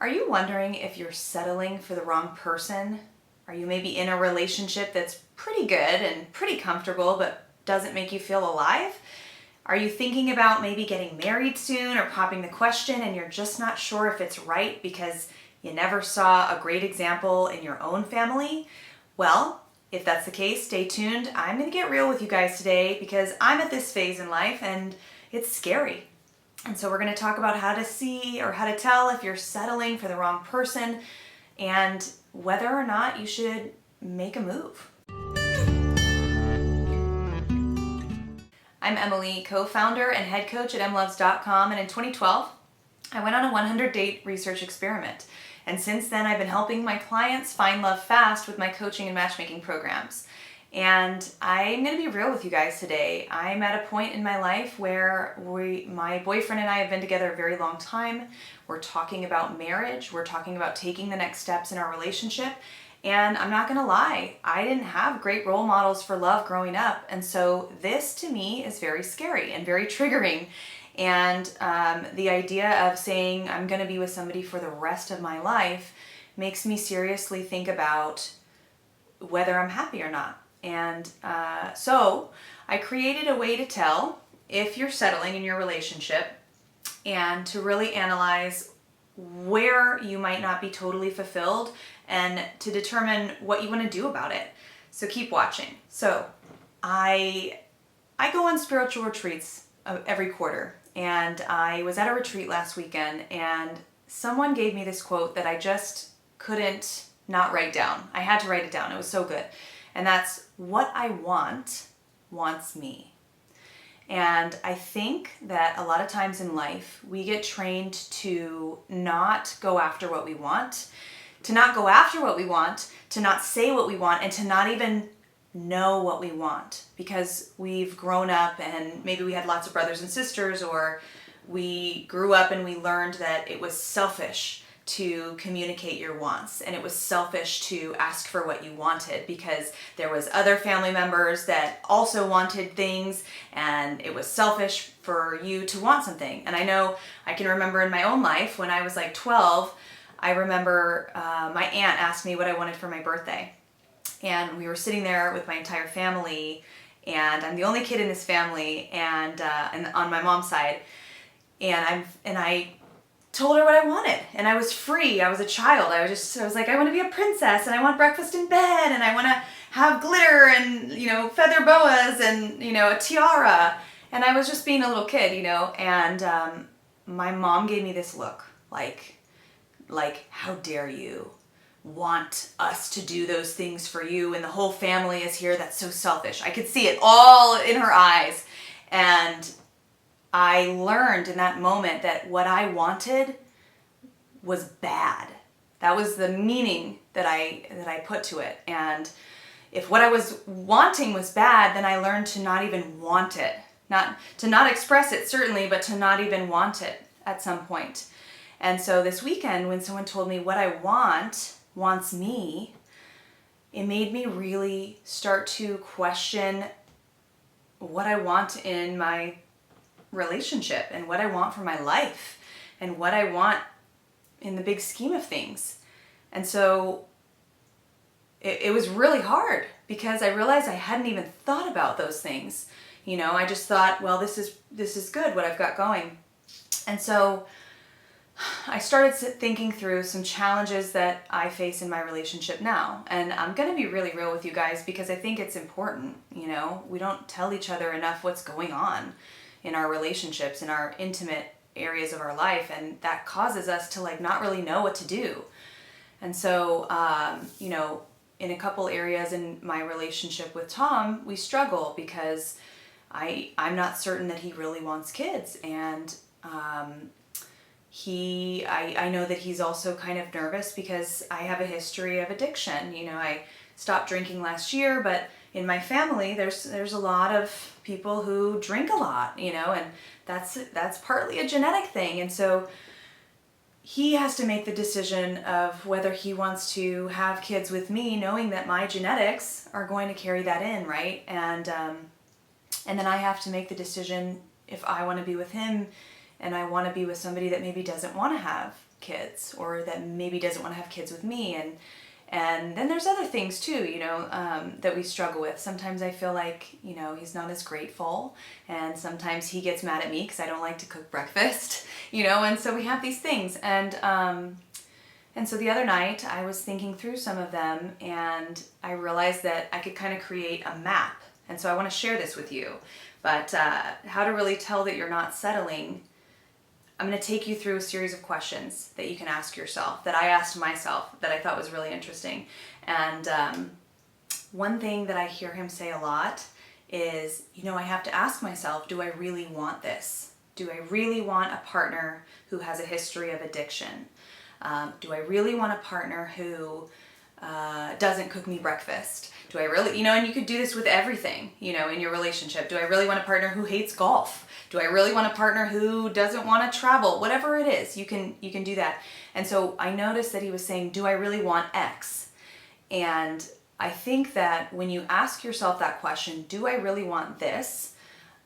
Are you wondering if you're settling for the wrong person? Are you maybe in a relationship that's pretty good and pretty comfortable but doesn't make you feel alive? Are you thinking about maybe getting married soon or popping the question and you're just not sure if it's right because you never saw a great example in your own family? Well, if that's the case, stay tuned. I'm going to get real with you guys today because I'm at this phase in life and it's scary. And so we're going to talk about how to see or how to tell if you're settling for the wrong person and whether or not you should make a move. I'm Emyli, co-founder and head coach at emlovz.com, and in 2012, I went on a 100-date research experiment. And since then, I've been helping my clients find love fast with my coaching and matchmaking programs. And I'm going to be real with you guys today. I'm at a point in my life where my boyfriend and I have been together a very long time. We're talking about marriage. We're talking about taking the next steps in our relationship. And I'm not going to lie, I didn't have great role models for love growing up. And so this to me is very scary and very triggering. And the idea of saying I'm going to be with somebody for the rest of my life makes me seriously think about whether I'm happy or not. And so I created a way to tell if you're settling in your relationship and to really analyze where you might not be totally fulfilled and to determine what you want to do about it. So keep watching. So I go on spiritual retreats every quarter, and I was at a retreat last weekend and someone gave me this quote that I just couldn't not write down. I had to write it down. It was so good. And that's, what I want wants me. And I think that a lot of times in life, we get trained to not go after what we want, to not go after what we want, to not say what we want, and to not even know what we want, because we've grown up and maybe we had lots of brothers and sisters, or we grew up and we learned that it was selfish to communicate your wants, and it was selfish to ask for what you wanted because there was other family members that also wanted things, and it was selfish for you to want something. And I know I can remember in my own life when I was like 12, I remember my aunt asked me what I wanted for my birthday, and we were sitting there with my entire family, and I'm the only kid in this family, and on my mom's side, and I told her what I wanted, and I was free. I was a child. I was like, I want to be a princess, and I want breakfast in bed, and I want to have glitter and, feather boas and, a tiara. And I was just being a little kid, and my mom gave me this look like, how dare you want us to do those things for you, and the whole family is here. That's so selfish. I could see it all in her eyes. And I learned in that moment that what I wanted was bad. That was the meaning that I put to it. And if what I was wanting was bad, then I learned to not even want it. To not express it, certainly, but to not even want it at some point. And so this weekend, when someone told me what I want wants me, it made me really start to question what I want in my relationship and what I want for my life and what I want in the big scheme of things. And so it was really hard because I realized I hadn't even thought about those things. I just thought, well, this is good what I've got going. And so I started thinking through some challenges that I face in my relationship now. And I'm going to be really real with you guys because I think it's important. We don't tell each other enough what's going on in our relationships, in our intimate areas of our life, and that causes us to not really know what to do. And so, in a couple areas in my relationship with Tom, we struggle because I'm not certain that he really wants kids, and I know that he's also kind of nervous because I have a history of addiction. I stopped drinking last year, but in my family, there's a lot of people who drink a lot, and that's partly a genetic thing. And so he has to make the decision of whether he wants to have kids with me, knowing that my genetics are going to carry that in, right? And then I have to make the decision if I want to be with him and I want to be with somebody that maybe doesn't want to have kids, or that maybe doesn't want to have kids with me. And then there's other things too, that we struggle with. Sometimes I feel like, he's not as grateful, and sometimes he gets mad at me because I don't like to cook breakfast, and so we have these things. And so the other night I was thinking through some of them, and I realized that I could kind of create a map. And so I want to share this with you. But how to really tell that you're not settling, I'm going to take you through a series of questions that you can ask yourself, that I asked myself, that I thought was really interesting. And one thing that I hear him say a lot is, I have to ask myself, do I really want this? Do I really want a partner who has a history of addiction? Do I really want a partner who doesn't cook me breakfast? Do I really, and you could do this with everything, in your relationship. Do I really want a partner who hates golf? Do I really want a partner who doesn't want to travel? Whatever it is, you can do that. And so I noticed that he was saying, do I really want X? And I think that when you ask yourself that question, do I really want this?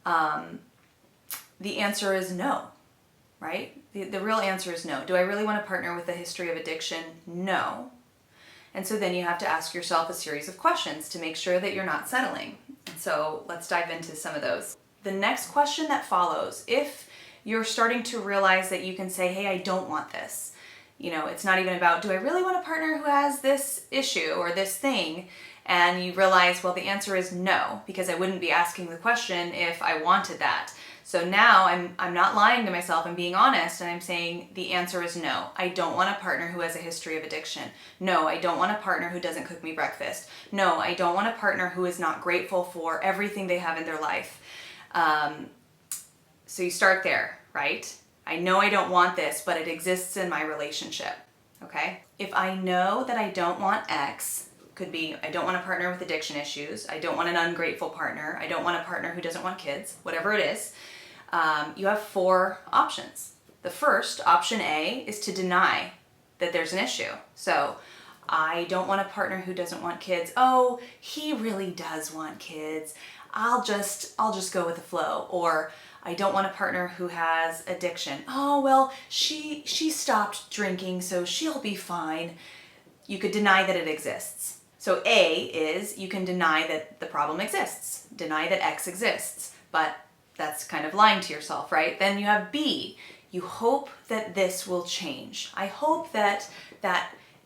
The answer is no, right? The real answer is no. Do I really want a partner with a history of addiction? No. And so then you have to ask yourself a series of questions to make sure that you're not settling. And so let's dive into some of those. The next question that follows, if you're starting to realize that you can say, hey, I don't want this. It's not even about, do I really want a partner who has this issue or this thing? And you realize, well, the answer is no, because I wouldn't be asking the question if I wanted that. So now I'm not lying to myself, I'm being honest, and I'm saying the answer is no. I don't want a partner who has a history of addiction. No, I don't want a partner who doesn't cook me breakfast. No, I don't want a partner who is not grateful for everything they have in their life. So you start there, right? I know I don't want this, but it exists in my relationship, okay? If I know that I don't want X, could be I don't want a partner with addiction issues, I don't want an ungrateful partner, I don't want a partner who doesn't want kids, whatever it is, you have 4 options. The first, option A, is to deny that there's an issue. So I don't want a partner who doesn't want kids. Oh, he really does want kids. I'll just go with the flow. Or I don't want a partner who has addiction. Oh, well, she stopped drinking, so she'll be fine. You could deny that it exists. So A is you can deny that the problem exists, deny that X exists, but that's kind of lying to yourself, right? Then you have B, you hope that this will change. I hope that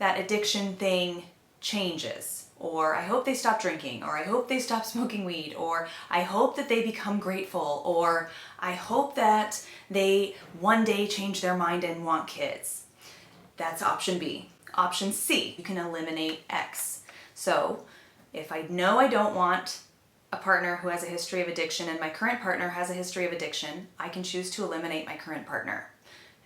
addiction thing changes, or I hope they stop drinking, or I hope they stop smoking weed, or I hope that they become grateful, or I hope that they one day change their mind and want kids. That's option B. Option C, you can eliminate X. So if I know I don't want a partner who has a history of addiction and my current partner has a history of addiction, I can choose to eliminate my current partner.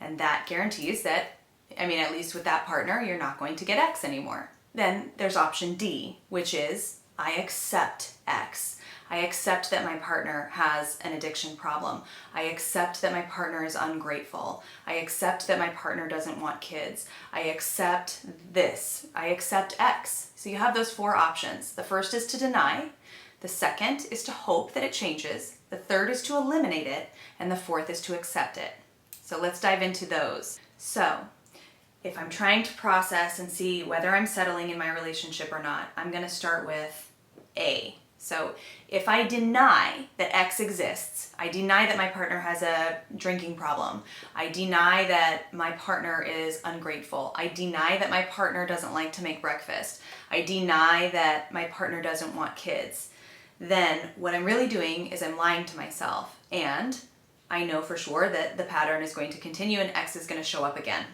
And that guarantees that, at least with that partner, you're not going to get X anymore. Then there's option D, which is I accept X. I accept that my partner has an addiction problem. I accept that my partner is ungrateful. I accept that my partner doesn't want kids. I accept this. I accept X. So you have those 4 options. The first is to deny. The second is to hope that it changes. The third is to eliminate it. And the fourth is to accept it. So let's dive into those. So if I'm trying to process and see whether I'm settling in my relationship or not, I'm going to start with A. So if I deny that X exists, I deny that my partner has a drinking problem, I deny that my partner is ungrateful, I deny that my partner doesn't like to make breakfast, I deny that my partner doesn't want kids, then what I'm really doing is I'm lying to myself, and I know for sure that the pattern is going to continue and X is going to show up again.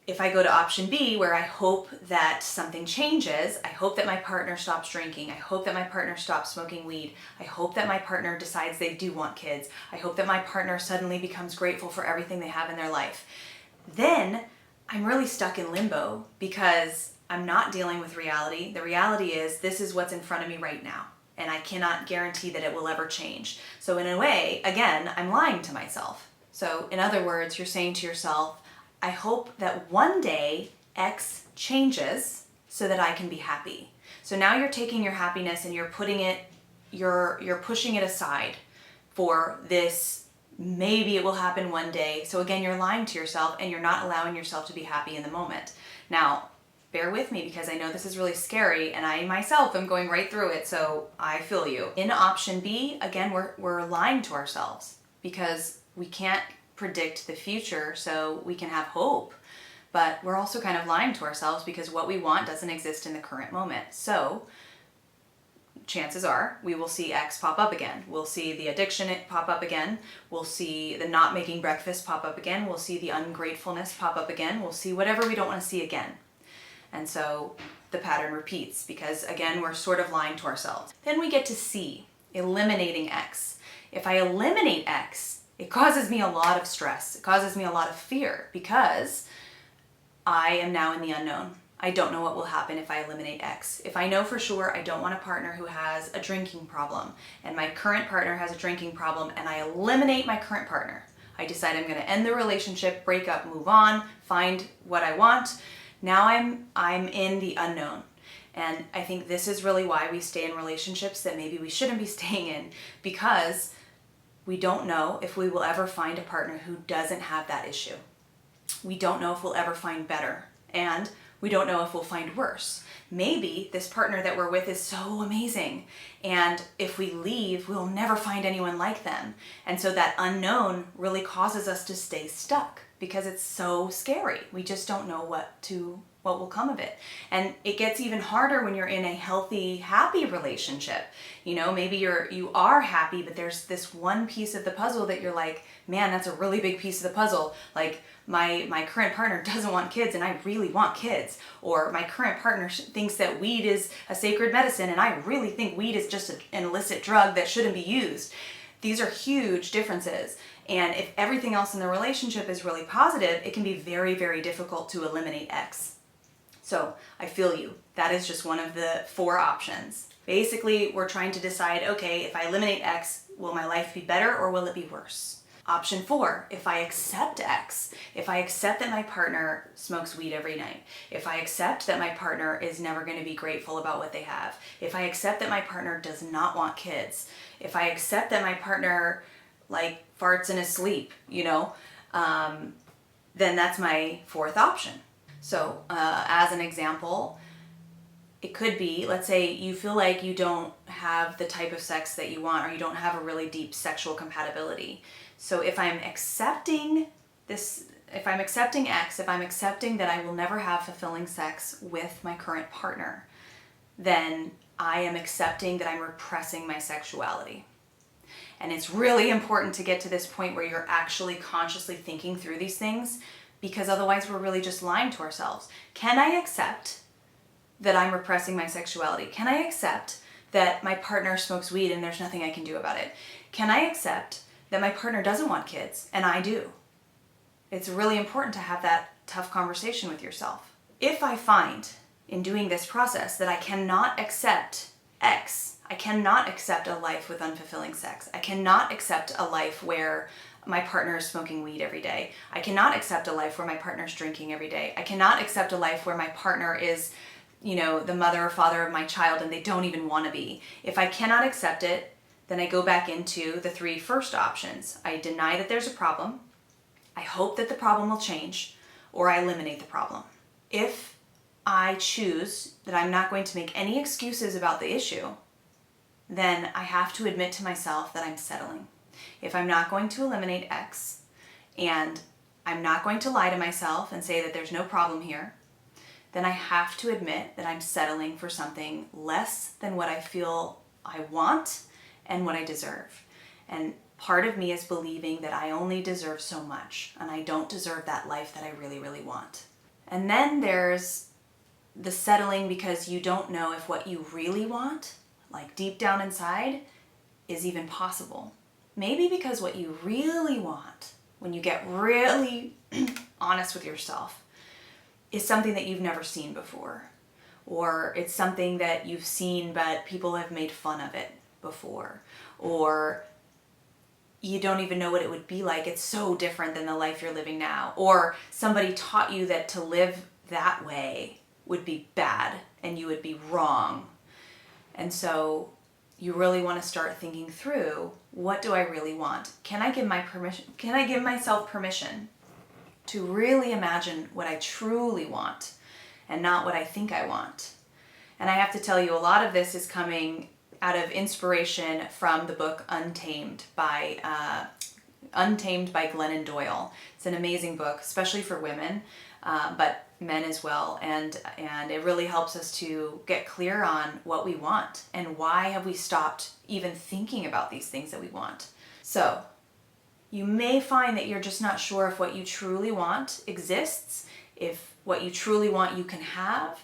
If I go to option B, where I hope that something changes, I hope that my partner stops drinking, I hope that my partner stops smoking weed, I hope that my partner decides they do want kids, I hope that my partner suddenly becomes grateful for everything they have in their life, then I'm really stuck in limbo because I'm not dealing with reality. The reality is this is what's in front of me right now, and I cannot guarantee that it will ever change. So in a way, again, I'm lying to myself. So in other words, you're saying to yourself, I hope that one day X changes so that I can be happy. So now you're taking your happiness and you're pushing it aside for this maybe it will happen one day. So again, you're lying to yourself and you're not allowing yourself to be happy in the moment. Now, bear with me because I know this is really scary and I myself am going right through it, so I feel you. In option B, again, we're lying to ourselves because we can't predict the future, so we can have hope. But we're also kind of lying to ourselves because what we want doesn't exist in the current moment. So chances are we will see X pop up again. We'll see the addiction pop up again. We'll see the not making breakfast pop up again. We'll see the ungratefulness pop up again. We'll see whatever we don't want to see again. And so the pattern repeats because, again, we're sort of lying to ourselves. Then we get to C, eliminating X. If I eliminate X, it causes me a lot of stress. It causes me a lot of fear because I am now in the unknown. I don't know what will happen if I eliminate X. If I know for sure I don't want a partner who has a drinking problem and my current partner has a drinking problem and I eliminate my current partner, I decide I'm going to end the relationship, break up, move on, find what I want. Now I'm in the unknown. And I think this is really why we stay in relationships that maybe we shouldn't be staying in, because we don't know if we will ever find a partner who doesn't have that issue. We don't know if we'll ever find better, and we don't know if we'll find worse. Maybe this partner that we're with is so amazing, and if we leave, we'll never find anyone like them. And so that unknown really causes us to stay stuck because it's so scary. We just don't know what will come of it. And it gets even harder when you're in a healthy, happy relationship. You know, maybe you are happy, but there's this one piece of the puzzle that you're like, man, that's a really big piece of the puzzle. Like my current partner doesn't want kids and I really want kids. Or my current partner thinks that weed is a sacred medicine and I really think weed is just an illicit drug that shouldn't be used. These are huge differences. And if everything else in the relationship is really positive, it can be very, very difficult to eliminate X. So I feel you. That is just one of the 4 options. Basically, we're trying to decide, okay, if I eliminate X, will my life be better or will it be worse? Option 4, if I accept X, if I accept that my partner smokes weed every night, if I accept that my partner is never going to be grateful about what they have, if I accept that my partner does not want kids, if I accept that my partner like farts in his sleep, then that's my 4th option. So as an example, it could be, let's say you feel like you don't have the type of sex that you want or you don't have a really deep sexual compatibility. So if I'm accepting X, if I'm accepting that I will never have fulfilling sex with my current partner, then I am accepting that I'm repressing my sexuality. And it's really important to get to this point where you're actually consciously thinking through these things, because otherwise we're really just lying to ourselves. Can I accept that I'm repressing my sexuality? Can I accept that my partner smokes weed and there's nothing I can do about it? Can I accept that my partner doesn't want kids and I do? It's really important to have that tough conversation with yourself. If I find in doing this process that I cannot accept X, I cannot accept a life with unfulfilling sex. I cannot accept a life where my partner is smoking weed every day. I cannot accept a life where my partner is drinking every day. I cannot accept a life where my partner is, the mother or father of my child and they don't even want to be. If I cannot accept it, then I go back into the 3 first options. I deny that there's a problem. I hope that the problem will change, or I eliminate the problem. If I choose that I'm not going to make any excuses about the issue, then I have to admit to myself that I'm settling. If I'm not going to eliminate X, and I'm not going to lie to myself and say that there's no problem here, then I have to admit that I'm settling for something less than what I feel I want and what I deserve. And part of me is believing that I only deserve so much, and I don't deserve that life that I really, really want. And then there's the settling because you don't know if what you really want, like deep down inside, is even possible. Maybe because what you really want, when you get really honest with yourself, is something that you've never seen before. Or it's something that you've seen but people have made fun of it before. Or you don't even know what it would be like. It's so different than the life you're living now. Or somebody taught you that to live that way would be bad and you would be wrong. And so you really want to start thinking through, what do I really want? Can I give myself permission to really imagine what I truly want and not what I think I want? And I have to tell you, a lot of this is coming out of inspiration from the book Untamed by Glennon Doyle. It's an amazing book, especially for women, but men as well. And it really helps us to get clear on what we want and why have we stopped even thinking about these things that we want. So you may find that you're just not sure if what you truly want exists, if what you truly want you can have.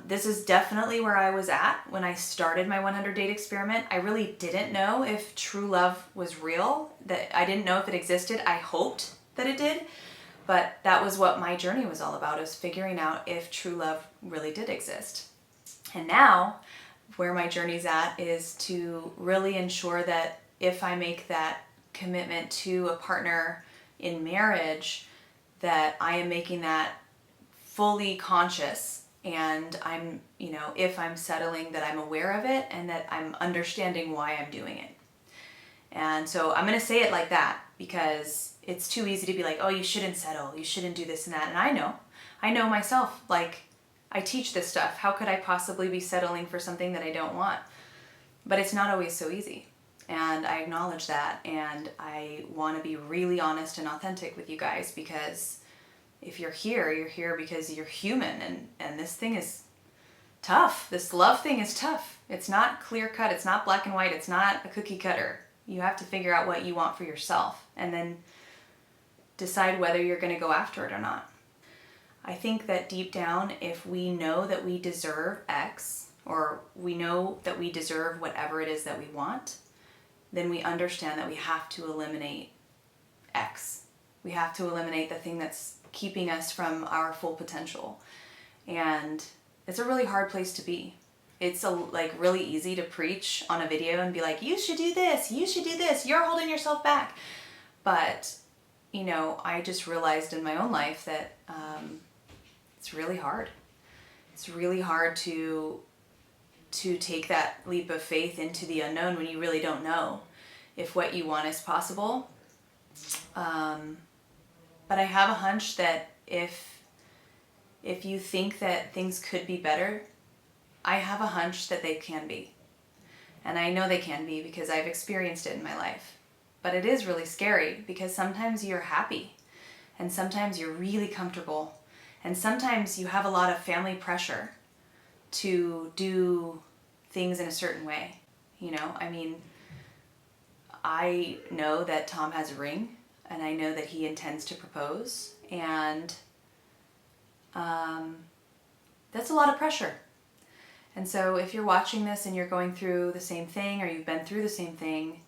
This is definitely where I was at when I started my 100 date experiment. I really didn't know if true love was real, that I didn't know if it existed. I hoped that it did, but that was what my journey was all about, is figuring out if true love really did exist. And now where my journey's at is to really ensure that if I make that commitment to a partner in marriage, that I am making that fully conscious. And I'm, if I'm settling, that I'm aware of it and that I'm understanding why I'm doing it. And so I'm going to say it like that because it's too easy to be like, oh, you shouldn't settle, you shouldn't do this and that. And I know myself, like, I teach this stuff. How could I possibly be settling for something that I don't want? But it's not always so easy. And I acknowledge that. And I want to be really honest and authentic with you guys, because if you're here because you're human, and this thing is tough. This love thing is tough. It's not clear cut. It's not black and white. It's not a cookie cutter. You have to figure out what you want for yourself and then decide whether you're going to go after it or not. I think that deep down, if we know that we deserve X, or we know that we deserve whatever it is that we want, then we understand that we have to eliminate X. We have to eliminate the thing that's keeping us from our full potential. And it's a really hard place to be. It's really easy to preach on a video and be like, you should do this, you're holding yourself back. But, I just realized in my own life that it's really hard. It's really hard to take that leap of faith into the unknown when you really don't know if what you want is possible. But I have a hunch that if you think that things could be better, I have a hunch that they can be. And I know they can be because I've experienced it in my life. But it is really scary because sometimes you're happy and sometimes you're really comfortable and sometimes you have a lot of family pressure to do things in a certain way. I know that Tom has a ring, and I know that he intends to propose, and that's a lot of pressure. And so if you're watching this and you're going through the same thing, or you've been through the same thing,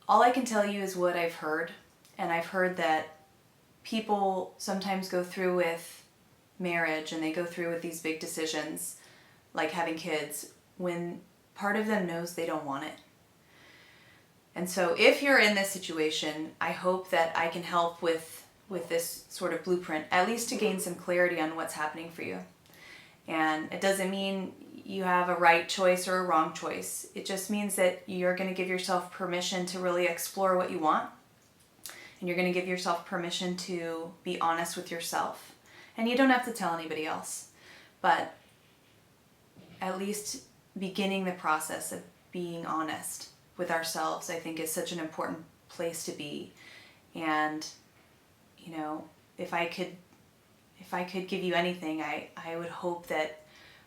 all I can tell you is what I've heard. And I've heard that people sometimes go through with marriage and they go through with these big decisions, like having kids, when part of them knows they don't want it. And so if you're in this situation, I hope that I can help with this sort of blueprint, at least to gain some clarity on what's happening for you. And it doesn't mean you have a right choice or a wrong choice. It just means that you're going to give yourself permission to really explore what you want. And you're going to give yourself permission to be honest with yourself. And you don't have to tell anybody else. But at least beginning the process of being honest with ourselves, I think, is such an important place to be. And, if I could give you anything, I would hope that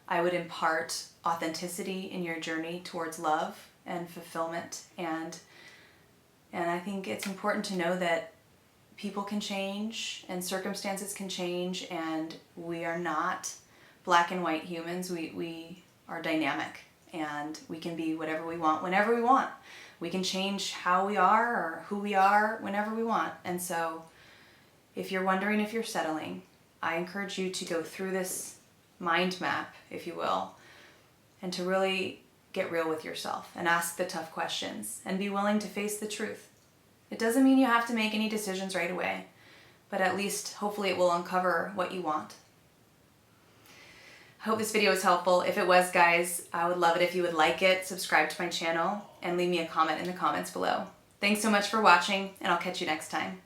I would impart authenticity in your journey towards love and fulfillment. And I think it's important to know that people can change and circumstances can change, and we are not black and white humans. We are dynamic, and we can be whatever we want whenever we want. We can change how we are or who we are whenever we want. And so if you're wondering if you're settling, I encourage you to go through this mind map, if you will, and to really get real with yourself and ask the tough questions and be willing to face the truth. It doesn't mean you have to make any decisions right away, but at least hopefully it will uncover what you want. Hope this video was helpful. If it was, guys, I would love it if you would like it, subscribe to my channel, and leave me a comment in the comments below. Thanks so much for watching, and I'll catch you next time.